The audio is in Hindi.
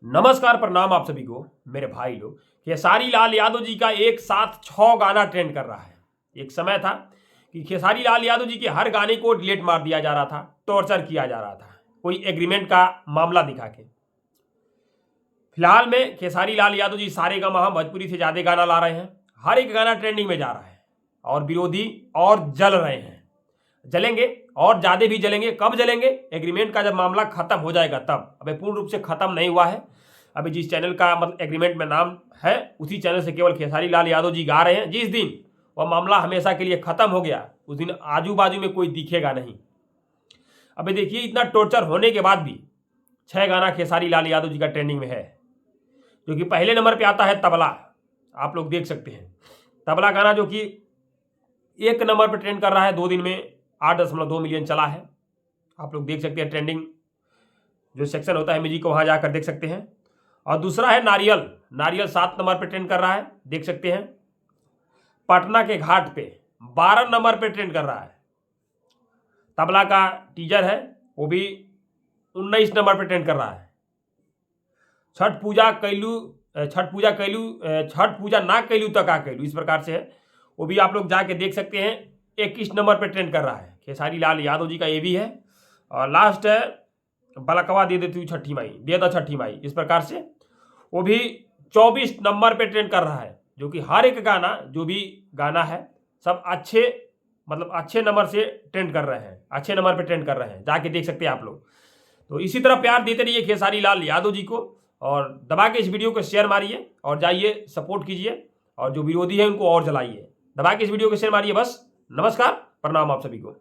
नमस्कार, प्रणाम आप सभी को मेरे भाई लोग। खेसारी लाल यादव जी का एक साथ 6 गाना ट्रेंड कर रहा है। एक समय था कि खेसारी लाल यादव जी के हर गाने को डिलीट मार दिया जा रहा था, टॉर्चर किया जा रहा था, कोई एग्रीमेंट का मामला दिखा के। फिलहाल में खेसारी लाल यादव जी सारे गामा भोजपुरी से ज्यादा गाना ला रहे हैं। हर एक गाना ट्रेंडिंग में जा रहा है और विरोधी और जल रहे हैं, जलेंगे और ज्यादा भी जलेंगे। कब जलेंगे? एग्रीमेंट का जब मामला खत्म हो जाएगा तब। अबे पूर्ण रूप से खत्म नहीं हुआ है। अभी जिस चैनल का मतलब एग्रीमेंट में नाम है उसी चैनल से केवल खेसारी लाल यादव जी गा रहे हैं। जिस दिन वह मामला हमेशा के लिए खत्म हो गया उस दिन आजू बाजू में कोई दिखेगा नहीं। अभी देखिए, इतना टॉर्चर होने के बाद भी 6 गाना खेसारी लाल यादव जी का ट्रेंडिंग में है, जो कि पहले नंबर पे आता है तबला। आप लोग देख सकते हैं तबला गाना, जो कि 1 नंबर पे ट्रेंड कर रहा है। 2 दिन में 8.2 मिलियन चला है। आप लोग देख सकते हैं, ट्रेंडिंग जो सेक्शन होता है म्यूजिक को वहां जाकर देख सकते हैं। और दूसरा है नारियल। नारियल 7 नंबर पे ट्रेंड कर रहा है, देख सकते हैं। पटना के घाट पे 12 नंबर पे ट्रेंड कर रहा है। तबला का टीजर है, वो भी 19 नंबर पे ट्रेंड कर रहा है। छठ पूजा ना कैलू तक आ कैलू, इस प्रकार से है, वो भी आप लोग जाके देख सकते हैं। 21 नंबर पे ट्रेंड कर रहा है। खेसारी लाल यादव जी का ये भी है। और लास्ट है बलकवा दे देती हूँ छठी माई, दे दो छठी माई, इस प्रकार से वो भी 24 नंबर पे ट्रेंड कर रहा है। जो कि हर एक गाना, जो भी गाना है, सब अच्छे नंबर से ट्रेंड कर रहे हैं, अच्छे नंबर पे ट्रेंड कर रहे हैं। जाके देख सकते हैं आप लोग। तो इसी तरह प्यार देते रहिए खेसारी लाल यादव जी को, और दबा के इस वीडियो को शेयर मारिए और जाइए सपोर्ट कीजिए, और जो विरोधी है उनको और जलाइए। दबा के इस वीडियो को शेयर मारिए। बस नमस्कार, प्रणाम आप सभी को।